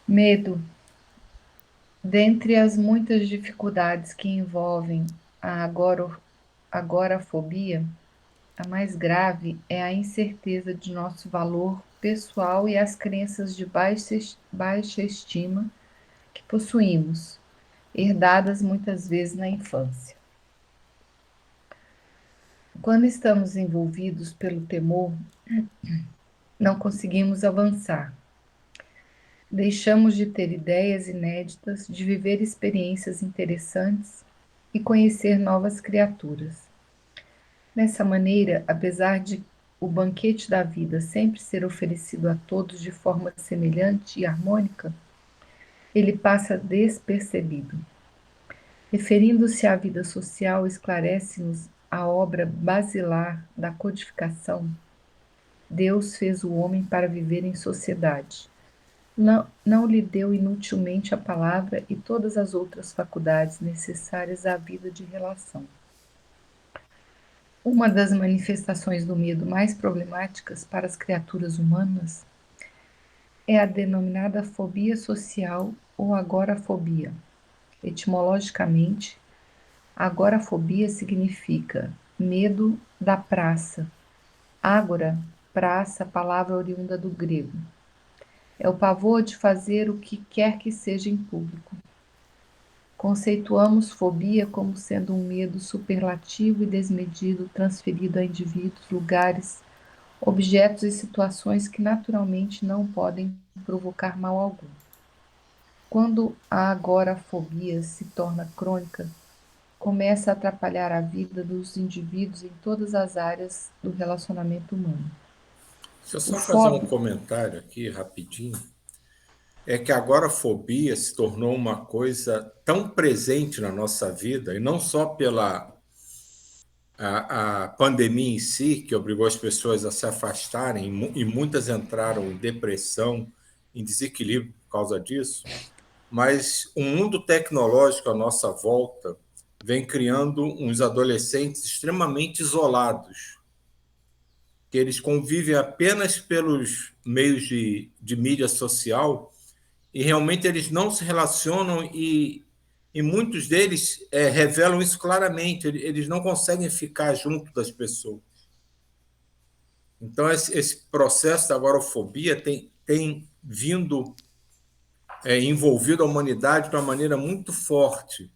Medo. Dentre as muitas dificuldades que envolvem a agorafobia, a mais grave é a incerteza de nosso valor pessoal e as crenças de baixa estima que possuímos, herdadas muitas vezes na infância. Quando estamos envolvidos pelo temor, não conseguimos avançar. Deixamos de ter ideias inéditas, de viver experiências interessantes e conhecer novas criaturas. Dessa maneira, apesar de o banquete da vida sempre ser oferecido a todos de forma semelhante e harmônica, ele passa despercebido. Referindo-se à vida social, esclarece-nos a obra basilar da codificação. Deus fez o homem para viver em sociedade. Não lhe deu inutilmente a palavra e todas as outras faculdades necessárias à vida de relação. Uma das manifestações do medo mais problemáticas para as criaturas humanas é a denominada fobia social ou agorafobia. Etimologicamente, agorafobia significa medo da praça. Ágora, praça, palavra oriunda do grego. É o pavor de fazer o que quer que seja em público. Conceituamos fobia como sendo um medo superlativo e desmedido transferido a indivíduos, lugares, objetos e situações que naturalmente não podem provocar mal algum. Quando a agorafobia se torna crônica, começa a atrapalhar a vida dos indivíduos em todas as áreas do relacionamento humano. Deixa eu O só fazer um fóbico, comentário aqui rapidinho. É que agora a fobia se tornou uma coisa tão presente na nossa vida, e não só pela a pandemia em si, que obrigou as pessoas a se afastarem, e muitas entraram em depressão, em desequilíbrio por causa disso, mas o mundo tecnológico à nossa volta vem criando uns adolescentes extremamente isolados, que eles convivem apenas pelos meios de mídia social e realmente eles não se relacionam e muitos deles revelam isso claramente, eles não conseguem ficar junto das pessoas. Então, esse processo da agorafobia tem vindo envolvido a humanidade de uma maneira muito forte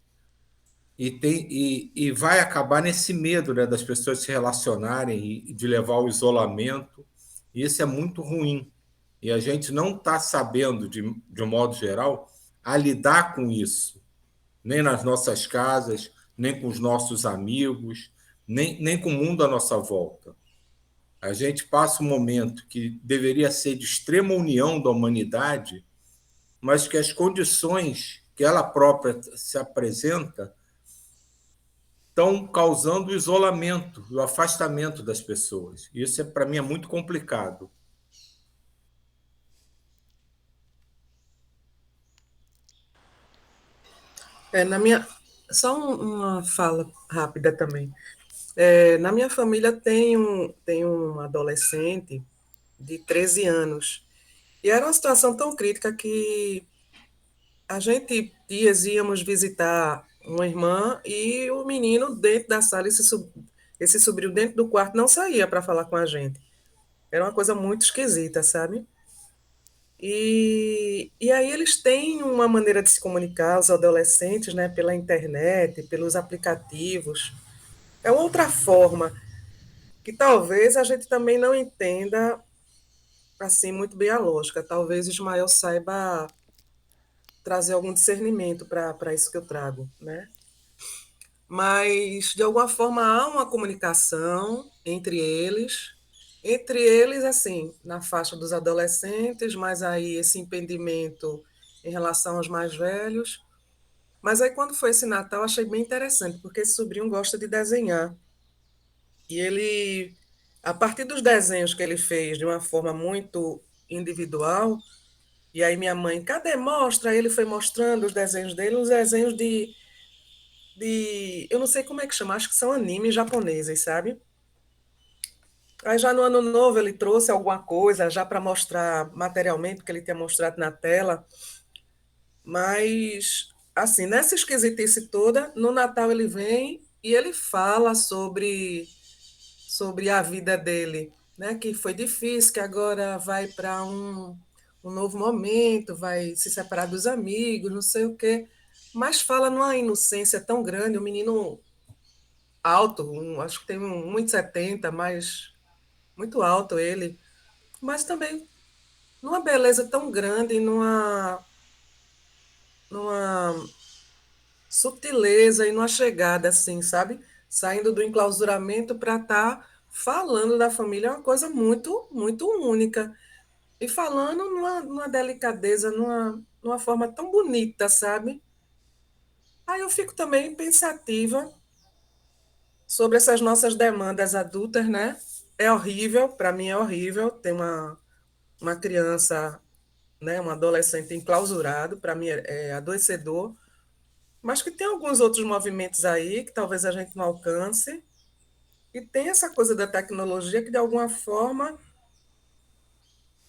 e vai acabar nesse medo, né, das pessoas se relacionarem e de levar ao isolamento. E isso é muito ruim. E a gente não está sabendo, de um modo geral, a lidar com isso, nem nas nossas casas, nem com os nossos amigos, nem com o mundo à nossa volta. A gente passa um momento que deveria ser de extrema união da humanidade, mas que as condições que ela própria se apresenta estão causando o isolamento, o afastamento das pessoas. Isso, para mim, é muito complicado. Na minha. Só uma fala rápida também. Na minha família tem um adolescente de 13 anos. E era uma situação tão crítica que a gente íamos visitar uma irmã e o menino dentro da sala, esse sobrinho dentro do quarto não saía para falar com a gente. Era uma coisa muito esquisita, sabe? E aí eles têm uma maneira de se comunicar, os adolescentes, né, pela internet, pelos aplicativos. É uma outra forma que talvez a gente também não entenda assim muito bem a lógica. Talvez o Ismael saiba trazer algum discernimento para isso que eu trago, né? Mas de alguma forma há uma comunicação entre eles assim, na faixa dos adolescentes, mas aí esse impedimento em relação aos mais velhos. Mas aí quando foi esse Natal, achei bem interessante, porque esse sobrinho gosta de desenhar. E ele, a partir dos desenhos que ele fez de uma forma muito individual, e aí minha mãe, cadê? Mostra. Aí ele foi mostrando os desenhos dele, uns desenhos eu não sei como é que chama, acho que são animes japoneses, sabe? Aí já no ano novo ele trouxe alguma coisa já para mostrar materialmente, que ele tinha mostrado na tela, mas assim, nessa esquisitice toda, no Natal ele vem e ele fala sobre a vida dele, né? Que foi difícil, que agora vai para um novo momento, vai se separar dos amigos, não sei o quê. Mas fala numa inocência tão grande, um menino alto, acho que tem 1,70 mas muito alto ele, mas também numa beleza tão grande, numa sutileza e numa chegada assim, sabe? Saindo do enclausuramento para estar falando da família é uma coisa muito, muito única. E falando numa delicadeza, numa forma tão bonita, sabe? Aí eu fico também pensativa sobre essas nossas demandas adultas, né? É horrível, para mim é horrível ter uma criança, né, um adolescente enclausurado, para mim é adoecedor, mas que tem alguns outros movimentos aí que talvez a gente não alcance, e tem essa coisa da tecnologia que de alguma forma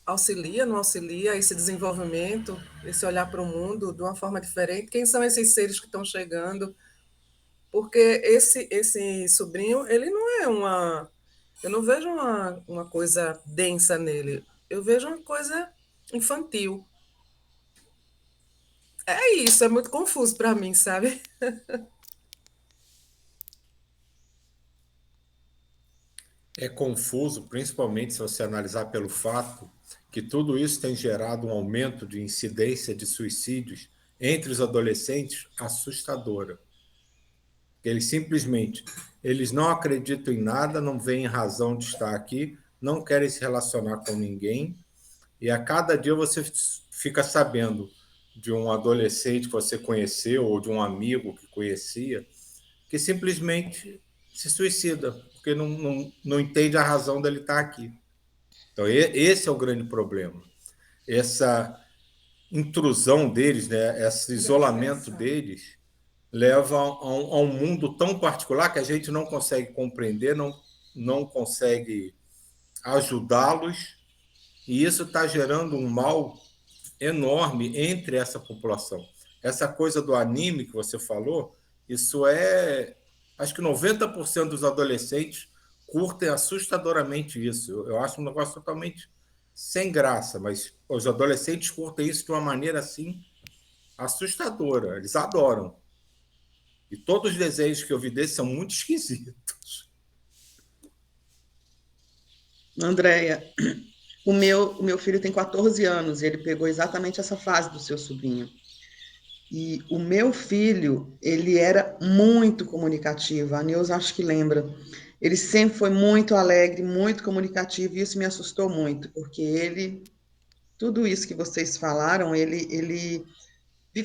auxilia, não auxilia esse desenvolvimento, esse olhar para o mundo de uma forma diferente? Quem são esses seres que estão chegando? Porque esse sobrinho, ele não é uma. Eu não vejo uma coisa densa nele, eu vejo uma coisa infantil. É isso, é muito confuso para mim, sabe? É confuso, principalmente se você analisar pelo fato que tudo isso tem gerado um aumento de incidência de suicídios entre os adolescentes assustadora. Eles simplesmente eles não acreditam em nada, não veem razão de estar aqui, não querem se relacionar com ninguém, e a cada dia você fica sabendo de um adolescente que você conheceu ou de um amigo que conhecia que simplesmente se suicida, porque não entende a razão dele estar aqui. Então, esse é o grande problema. Essa intrusão deles, né, esse isolamento deles, leva a um mundo tão particular que a gente não consegue compreender, não consegue ajudá-los, e isso está gerando um mal enorme entre essa população. Essa coisa do anime que você falou, isso é. Acho que 90% dos adolescentes curtem assustadoramente isso. Eu acho um negócio totalmente sem graça, mas os adolescentes curtem isso de uma maneira assim assustadora. Eles adoram. E todos os desenhos que eu vi desses são muito esquisitos. Andréia, o meu filho tem 14 anos e ele pegou exatamente essa fase do seu sobrinho. E o meu filho, ele era muito comunicativo, a Neuza acho que lembra. Ele sempre foi muito alegre, muito comunicativo, e isso me assustou muito, porque ele, tudo isso que vocês falaram, ele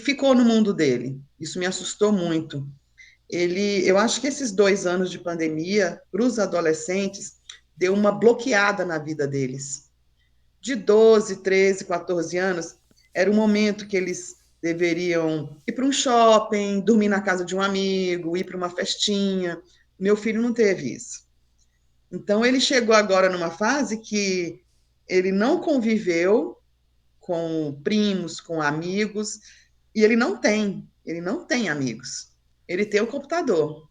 ficou no mundo dele. Isso me assustou muito. Eu acho que esses 2 anos de pandemia, para os adolescentes, deu uma bloqueada na vida deles. De 12, 13, 14 anos, era o momento que eles deveriam ir para um shopping, dormir na casa de um amigo, ir para uma festinha. Meu filho não teve isso. Então, ele chegou agora numa fase que ele não conviveu com primos, com amigos, e ele não tem amigos. Ele tem o computador.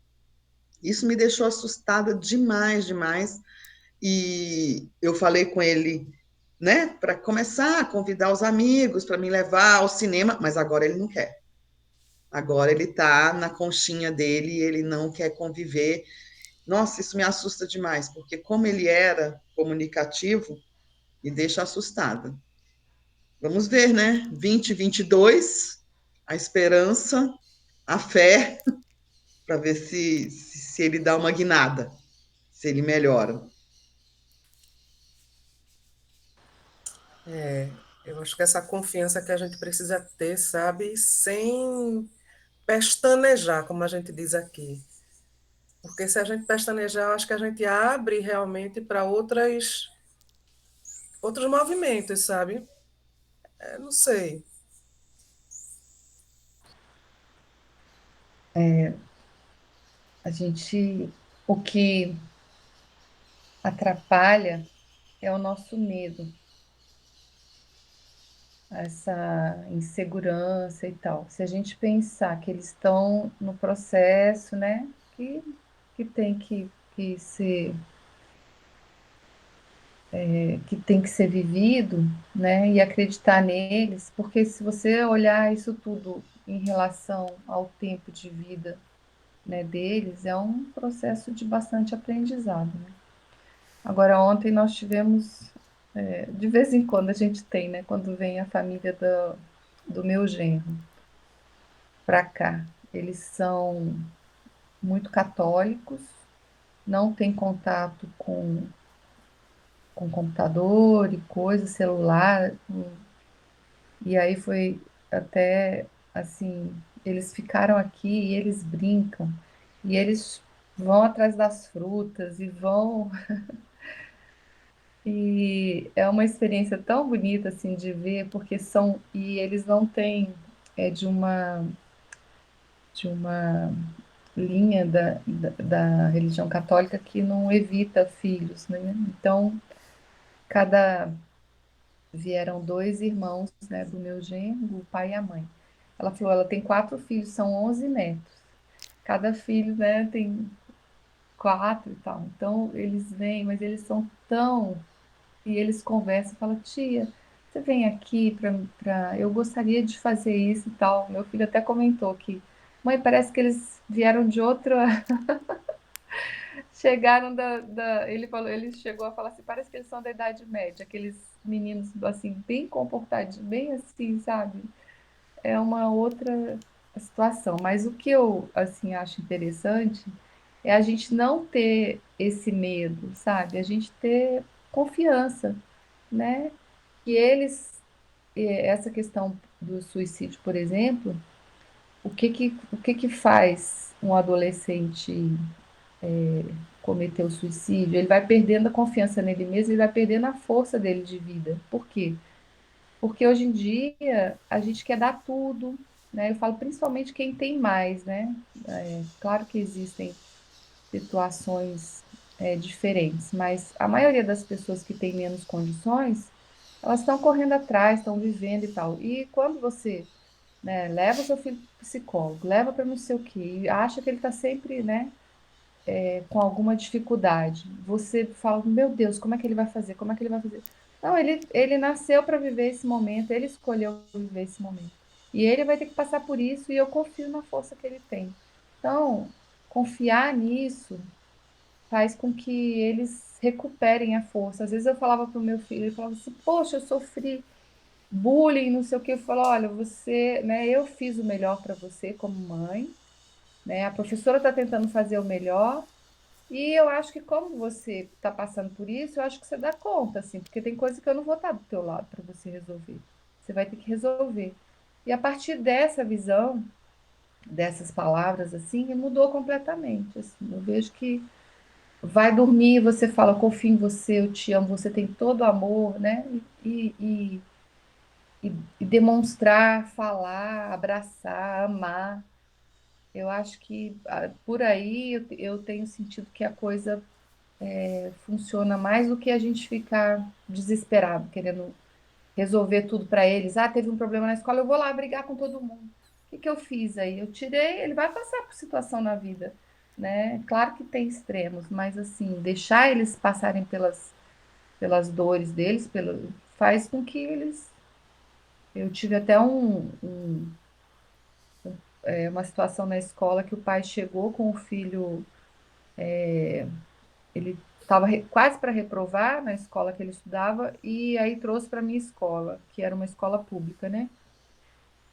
Isso me deixou assustada demais, demais. E eu falei com ele, né, para começar a convidar os amigos para me levar ao cinema, mas agora ele não quer. Agora ele está na conchinha dele e ele não quer conviver. Nossa, isso me assusta demais, porque como ele era comunicativo, me deixa assustada. Vamos ver, né? 2022, a esperança, a fé, para ver se ele dá uma guinada, se ele melhora. Eu acho que essa confiança que a gente precisa ter, sabe, sem pestanejar, como a gente diz aqui. Porque se a gente pestanejar, eu acho que a gente abre realmente para outros movimentos, sabe? Não sei. A gente, o que atrapalha é o nosso medo, essa insegurança e tal. Se a gente pensar que eles estão no processo, né, que tem que ser, que tem que ser vivido, né, e acreditar neles, porque se você olhar isso tudo em relação ao tempo de vida, né, deles, é um processo de bastante aprendizado, né? Agora, ontem nós tivemos, de vez em quando a gente tem, né, quando vem a família do meu genro para cá, eles são muito católicos, não têm contato com computador e coisa, celular, e aí foi até assim, eles ficaram aqui e eles brincam, e eles vão atrás das frutas e vão. E é uma experiência tão bonita assim de ver, porque são e eles não têm de uma linha da religião católica que não evita filhos, né? Então, cada vieram dois irmãos, né, do meu genro, o pai e a mãe. Ela falou, ela tem 4 filhos, são 11 netos. Cada filho, né, tem 4 e tal. Então, eles vêm, mas eles são tão. E eles conversam, falam, tia, você vem aqui eu gostaria de fazer isso e tal. Meu filho até comentou que, mãe, parece que eles vieram de outra, chegaram ele falou, ele chegou a falar assim, parece que eles são da Idade Média, aqueles meninos assim, bem comportadinhos, bem assim, sabe? É uma outra situação. Mas o que eu assim acho interessante é a gente não ter esse medo, sabe? A gente ter confiança, né? Que eles, essa questão do suicídio, por exemplo, o que que faz um adolescente cometer o suicídio? Ele vai perdendo a confiança nele mesmo, ele vai perdendo a força dele de vida. Por quê? Porque hoje em dia a gente quer dar tudo, né? Eu falo principalmente quem tem mais, né? Claro que existem situações diferentes, mas a maioria das pessoas que têm menos condições, elas estão correndo atrás, estão vivendo e tal. E quando você, né, leva o seu filho para o psicólogo, leva para não sei o quê, e acha que ele está sempre, né, com alguma dificuldade, você fala, meu Deus, como é que ele vai fazer? Como é que ele vai fazer? Não, ele nasceu para viver esse momento, ele escolheu viver esse momento. E ele vai ter que passar por isso, e eu confio na força que ele tem. Então, confiar nisso faz com que eles recuperem a força. Às vezes eu falava para o meu filho, ele falava assim, poxa, eu sofri bullying, não sei o que. Eu falo, olha, você, né, eu fiz o melhor para você como mãe, né? A professora está tentando fazer o melhor. E eu acho que como você está passando por isso, eu acho que você dá conta, assim, porque tem coisa que eu não vou estar do teu lado para você resolver. Você vai ter que resolver. E a partir dessa visão, dessas palavras, assim, mudou completamente. Assim, eu vejo que vai dormir, você fala, confio em você, eu te amo, você tem todo o amor, né? E demonstrar, falar, abraçar, amar. Eu acho que por aí eu tenho sentido que a coisa funciona mais do que a gente ficar desesperado, querendo resolver tudo para eles. Ah, teve um problema na escola, eu vou lá brigar com todo mundo. O que que eu fiz aí? Eu tirei, ele vai passar por situação na vida, né? Claro que tem extremos, mas assim, deixar eles passarem pelas dores deles, faz com que eles. Eu tive até uma situação na escola que o pai chegou com o filho, ele estava quase para reprovar na escola que ele estudava, e aí trouxe para minha escola, que era uma escola pública, né?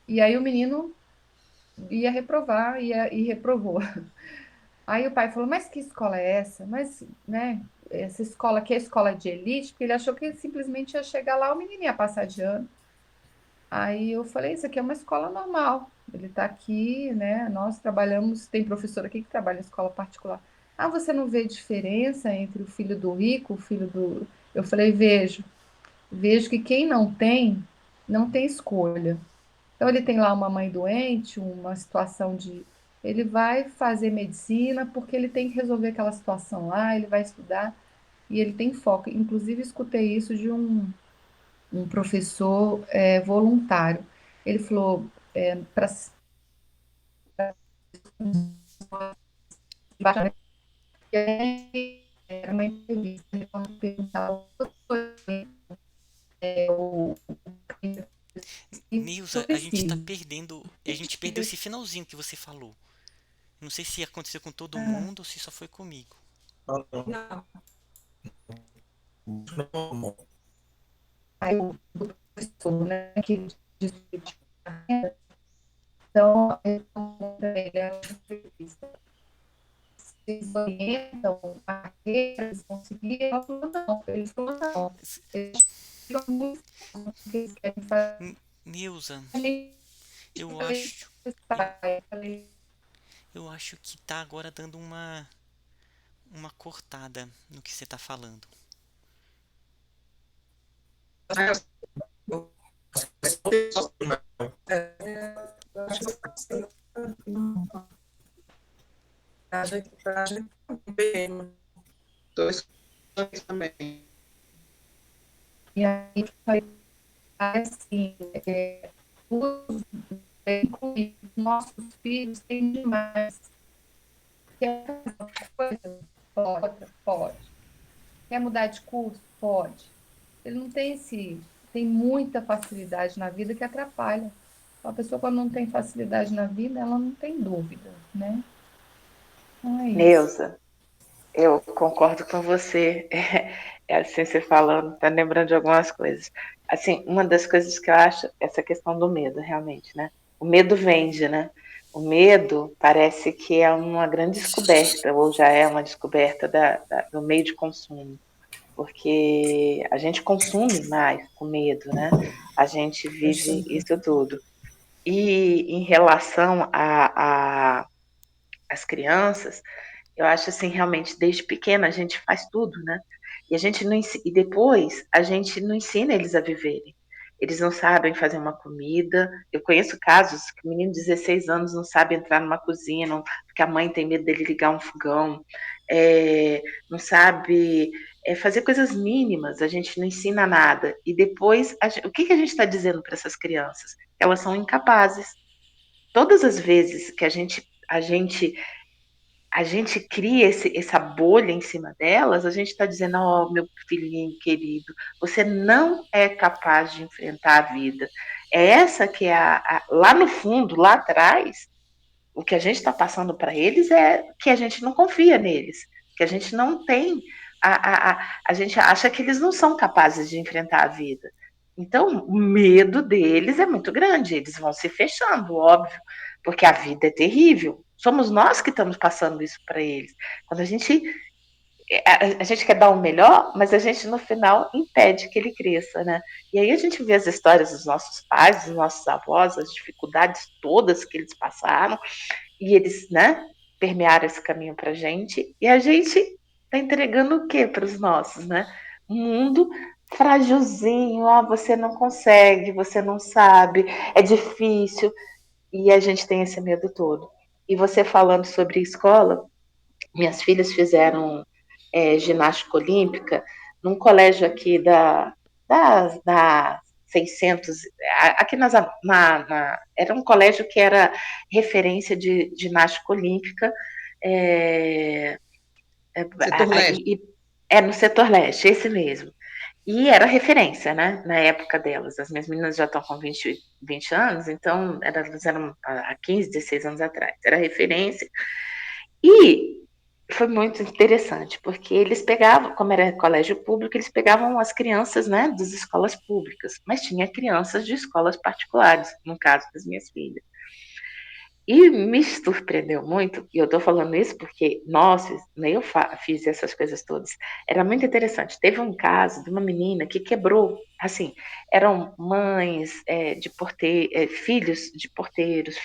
E aí o menino ia reprovar e reprovou. Aí o pai falou: Mas que escola é essa? Mas, né? Essa escola aqui é escola de elite, porque ele achou que ele simplesmente ia chegar lá, o menino ia passar de ano. Aí eu falei: Isso aqui é uma escola normal. Ele está aqui, né? Nós trabalhamos. Tem professor aqui que trabalha em escola particular. Ah, você não vê diferença entre o filho do rico, o filho do. Eu falei: Vejo. Vejo que quem não tem escolha. Então, ele tem lá uma mãe doente, uma situação de. Ele vai fazer medicina porque ele tem que resolver aquela situação lá, ele vai estudar. e ele tem foco. Inclusive, escutei isso de um professor voluntário. Ele falou para era uma entrevista, ele perguntava o Nilza, a gente tá preciso. perdendo. A gente perdeu esse finalzinho que você falou. Não sei se aconteceu com todo mundo ou se só foi comigo. Não, Aí o professor, né, que discute a renda, então, ele é uma entrevista. Vocês orientam a carreira, eles vão seguir? Ela falou, não, eles falaram, não. Eles ficam muito que eles querem fazer. Nilza, A gente eu vai acho. Eu, testar. Eu falei, eu acho que tá agora dando uma cortada no que você tá falando. eu acho que a gente também. Estou escutando também. e aí eu falei assim, os incluir nossos filhos têm demais. Quer fazer uma coisa? Pode, pode. Quer mudar de curso? Pode. Ele não tem tem muita facilidade na vida que atrapalha. A pessoa quando não tem facilidade na vida, ela não tem dúvida, né? Então é isso. Neuza, eu concordo com você. É assim, você falando, tá lembrando de algumas coisas. Assim, uma das coisas que eu acho, essa questão do medo, realmente, né? O medo vende, né? O medo parece que é uma grande descoberta, ou já é uma descoberta do meio de consumo, porque a gente consome mais com medo, né? A gente vive isso tudo. E em relação às crianças, eu acho assim, realmente, desde pequena a gente faz tudo, né? E a gente não e depois a gente não ensina eles a viverem. Eles não sabem fazer uma comida. Eu conheço casos que o menino de 16 anos não sabe entrar numa cozinha, não, porque a mãe tem medo dele ligar um fogão, não sabe fazer coisas mínimas, a gente não ensina nada. E depois, o que a gente está dizendo para essas crianças? Elas são incapazes. Todas as vezes que a gente cria essa bolha em cima delas, a gente está dizendo, ó, meu filhinho querido, você não é capaz de enfrentar a vida. É essa que é lá no fundo, lá atrás, o que a gente está passando para eles é que a gente não confia neles, que a gente não tem, a gente acha que eles não são capazes de enfrentar a vida. Então, o medo deles é muito grande, eles vão se fechando, óbvio, porque a vida é terrível. Somos nós que estamos passando isso para eles. Quando a gente quer dar o melhor, mas a gente no final impede que ele cresça, né? E aí a gente vê as histórias dos nossos pais, dos nossos avós, as dificuldades todas que eles passaram, e eles, né, permearam esse caminho para a gente, e a gente está entregando o que para os nossos, né? Um mundo frágilzinho, você não consegue, você não sabe, é difícil, e a gente tem esse medo todo. E você falando sobre escola, minhas filhas fizeram ginástica olímpica num colégio aqui da 600, aqui era um colégio que era referência de ginástica olímpica, é, Setor leste. no setor leste, esse mesmo. E era referência, né, na época delas. As minhas meninas já estão com 20 anos, então elas eram há 15, 16 anos atrás. Era referência. E foi muito interessante, porque eles pegavam, como era colégio público, eles pegavam as crianças, né, das escolas públicas, mas tinha crianças de escolas particulares, no caso das minhas filhas. E me surpreendeu muito, e eu estou falando isso porque, nossa, nem eu fiz essas coisas todas. Era muito interessante. Teve um caso de uma menina que quebrou, assim, eram mães filhos de porteiros,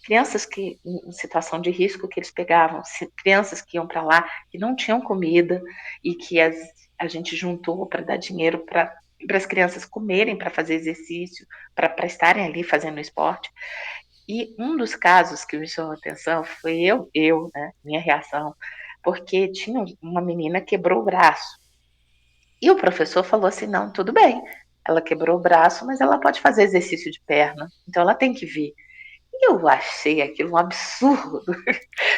crianças que em situação de risco que eles pegavam, crianças que iam para lá que não tinham comida e que a gente juntou para dar dinheiro para as crianças comerem, para fazer exercício, para estarem ali fazendo esporte. E um dos casos que me chamou a atenção foi né, minha reação, porque tinha uma menina que quebrou o braço. E o professor falou assim: não, tudo bem. Ela quebrou o braço, mas ela pode fazer exercício de perna, então ela tem que vir. E eu achei aquilo um absurdo.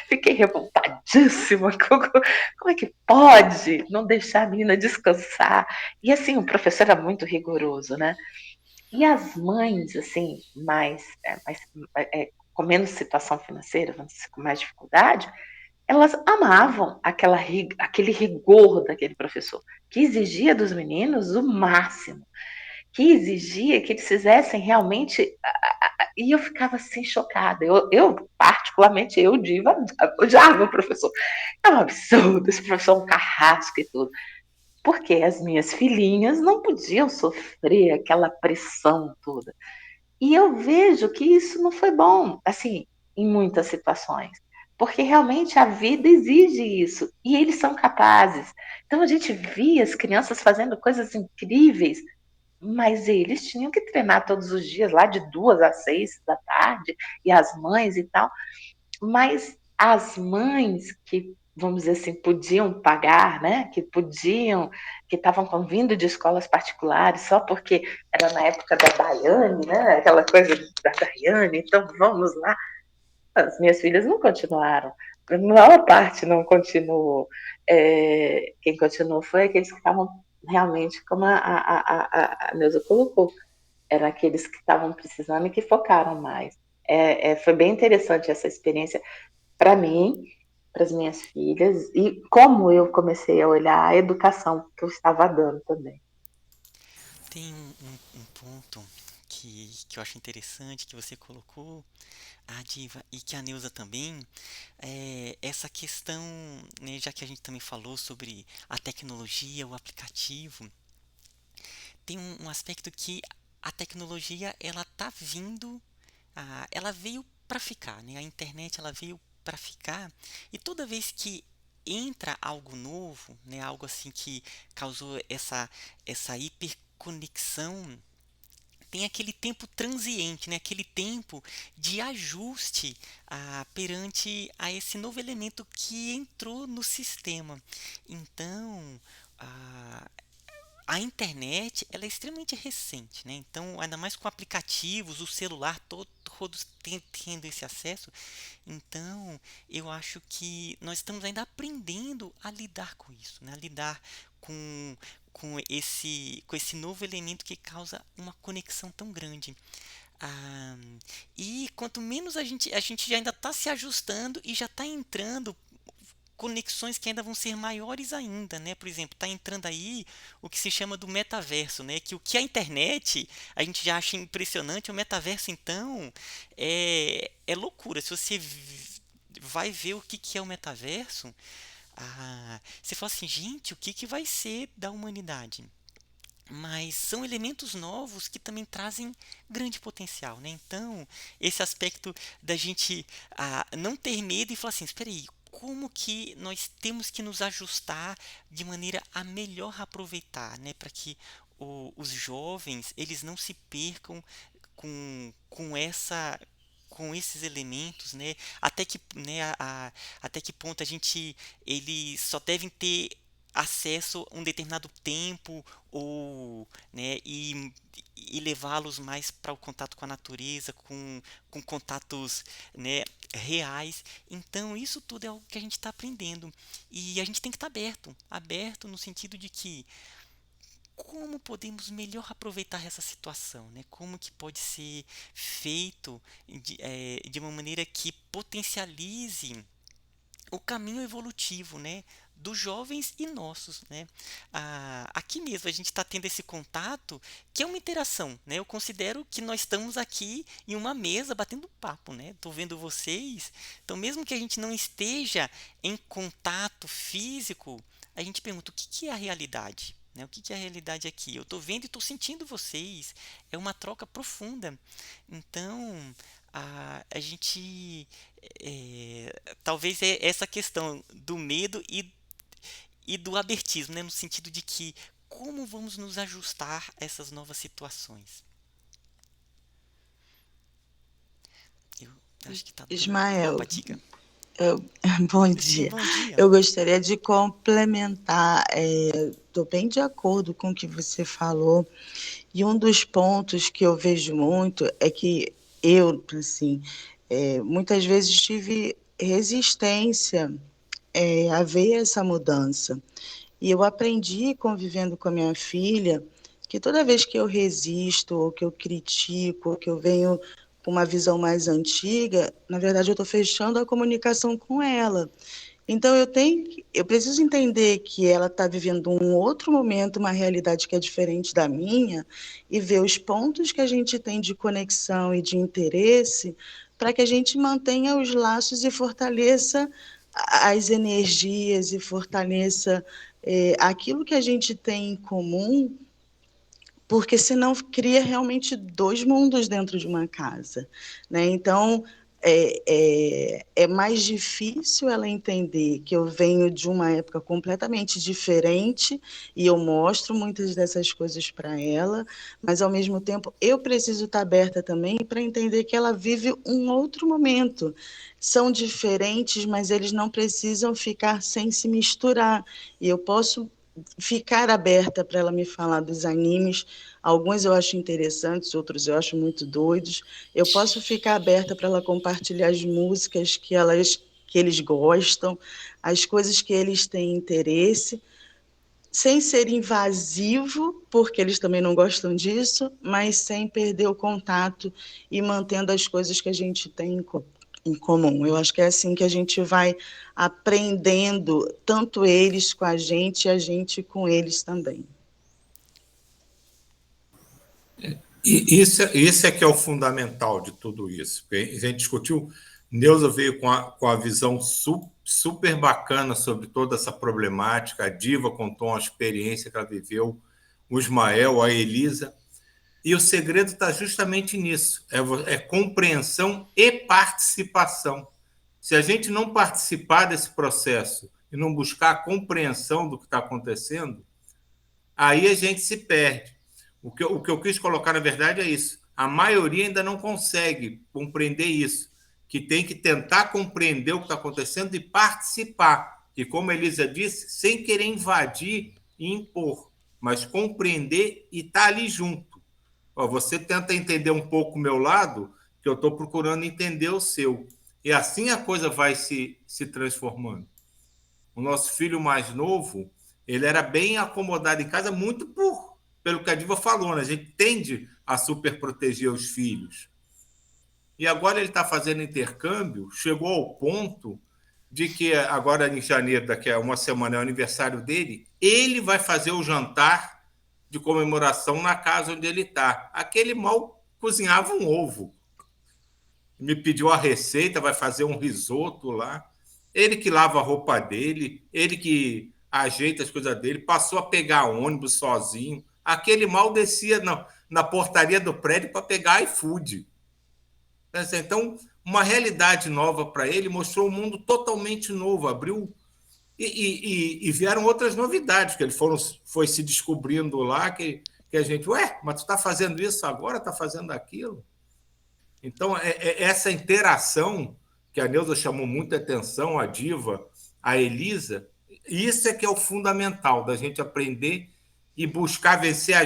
Fiquei revoltadíssima. Como é que pode não deixar a menina descansar? E assim, o professor era muito rigoroso, né? E as mães, assim, com menos situação financeira, vamos dizer, com mais dificuldade, elas amavam aquele rigor daquele professor, que exigia dos meninos o máximo, que exigia que eles fizessem realmente. E eu ficava assim chocada. Particularmente, Diva, odiava o professor. É um absurdo, esse professor é um carrasco e tudo. Porque as minhas filhinhas não podiam sofrer aquela pressão toda. E eu vejo que isso não foi bom, assim, em muitas situações. Porque realmente a vida exige isso. E eles são capazes. Então a gente via as crianças fazendo coisas incríveis, mas eles tinham que treinar todos os dias, lá de 2 às 6 da tarde, e as mães e tal. Mas as mães que, vamos dizer assim, podiam pagar, né? Que estavam vindo de escolas particulares só porque era na época da Daiane, né? Aquela coisa da Daiane, então vamos lá. As minhas filhas não continuaram. A maior parte não continuou. Quem continuou foi aqueles que estavam realmente, como a Neuza colocou, eram aqueles que estavam precisando e que focaram mais. Foi bem interessante essa experiência para mim, para as minhas filhas, e como eu comecei a olhar a educação que eu estava dando também. Tem um ponto que eu acho interessante que você colocou, a Diva, e que a Neuza também, essa questão, né, já que a gente também falou sobre a tecnologia, o aplicativo, tem um aspecto que a tecnologia ela tá vindo, ela veio para ficar, né? A internet ela veio para ficar e toda vez que entra algo novo, né, algo assim que causou essa hiperconexão, tem aquele tempo transiente, né, aquele tempo de ajuste perante a esse novo elemento que entrou no sistema. Então, ah, a internet ela é extremamente recente, né? Então, ainda mais com aplicativos, o celular, todos tendo esse acesso. Então, eu acho que nós estamos ainda aprendendo a lidar com isso, né? A lidar com, com esse novo elemento que causa uma conexão tão grande. Ah, e quanto menos a gente já ainda está se ajustando e já está entrando conexões que ainda vão ser maiores ainda, né? Por exemplo, está entrando aí o que se chama do metaverso, né? Que o que a internet a gente já acha impressionante, o metaverso então é loucura. Se você vai ver o que é o metaverso, você fala assim, gente, o que vai ser da humanidade? Mas são elementos novos que também trazem grande potencial, né? Então, esse aspecto da gente não ter medo e falar assim, espera aí, como que nós temos que nos ajustar de maneira a melhor aproveitar, né? Para que os jovens, eles não se percam com esses elementos, né? Até que ponto eles só devem ter acesso a um determinado tempo ou, né, e levá-los mais para o contato com a natureza, com contatos, né, reais. Então isso tudo é algo que a gente está aprendendo e a gente tem que estar aberto no sentido de que como podemos melhor aproveitar essa situação, né? Como que pode ser feito de uma maneira que potencialize o caminho evolutivo, né, dos jovens e nossos, né? Aqui mesmo a gente está tendo esse contato que é uma interação, né? Eu considero que nós estamos aqui em uma mesa batendo papo, né? Tô vendo vocês, então mesmo que a gente não esteja em contato físico, a gente pergunta o que é a realidade, né? O que é a realidade aqui? Eu estou vendo e estou sentindo vocês, é uma troca profunda. Então a gente talvez essa questão do medo e do abertismo, né? No sentido de que como vamos nos ajustar a essas novas situações. Eu acho que tá dando. Ismael, Opa, diga. Bom Sim, dia. bom dia. Eu gostaria de complementar, estou bem de acordo com o que você falou, e um dos pontos que eu vejo muito é que eu, assim, muitas vezes tive resistência, a ver essa mudança. E eu aprendi convivendo com a minha filha que toda vez que eu resisto, ou que eu critico, ou que eu venho com uma visão mais antiga, na verdade eu estou fechando a comunicação com ela. Então eu preciso entender que ela está vivendo um outro momento, uma realidade que é diferente da minha, e ver os pontos que a gente tem de conexão e de interesse para que a gente mantenha os laços e fortaleça as energias e fortaleça aquilo que a gente tem em comum, porque senão cria realmente dois mundos dentro de uma casa, né? Então é mais difícil ela entender que eu venho de uma época completamente diferente e eu mostro muitas dessas coisas para ela, mas ao mesmo tempo eu preciso estar aberta também para entender que ela vive um outro momento. São diferentes, mas eles não precisam ficar sem se misturar. E eu posso ficar aberta para ela me falar dos animes. Alguns eu acho interessantes, outros eu acho muito doidos. Eu posso ficar aberta para ela compartilhar as músicas que eles gostam, as coisas que eles têm interesse, sem ser invasivo, porque eles também não gostam disso, mas sem perder o contato e mantendo as coisas que a gente tem em comum. Eu acho que é assim que a gente vai aprendendo, tanto eles com a gente e a gente com eles também. E isso é que é o fundamental de tudo isso. A gente discutiu, Neuza veio com a visão super bacana sobre toda essa problemática, a Diva contou uma experiência que ela viveu, o Ismael, a Elisa, e o segredo está justamente nisso, é compreensão e participação. Se a gente não participar desse processo e não buscar a compreensão do que está acontecendo, aí a gente se perde. O que eu quis colocar, na verdade, é isso. A maioria ainda não consegue compreender isso, que tem que tentar compreender o que está acontecendo e participar. E, como a Elisa disse, sem querer invadir e impor, mas compreender e estar ali junto. Ó, você tenta entender um pouco o meu lado, que eu estou procurando entender o seu. E assim a coisa vai se transformando. O nosso filho mais novo, ele era bem acomodado em casa, muito pelo que a Diva falou, né? A gente tende a super proteger os filhos. E agora ele está fazendo intercâmbio, chegou ao ponto de que agora em janeiro, daqui a uma semana, é o aniversário dele, ele vai fazer o jantar de comemoração na casa onde ele está. Aquele mal cozinhava um ovo. Me pediu a receita, vai fazer um risoto lá. Ele que lava a roupa dele, ele que ajeita as coisas dele, passou a pegar ônibus sozinho. Aquele mal descia na portaria do prédio para pegar iFood. Então, uma realidade nova para ele, mostrou um mundo totalmente novo, abriu. E vieram outras novidades, que ele foi se descobrindo lá, que a gente, mas tu está fazendo isso agora, está fazendo aquilo? Então, essa interação que a Neuza chamou muita atenção, a Diva, a Elisa, isso é que é o fundamental da gente aprender e buscar vencer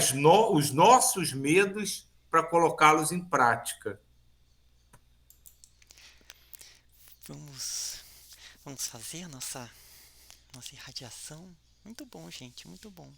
os nossos medos para colocá-los em prática. Vamos fazer a nossa irradiação. Muito bom, gente, muito bom.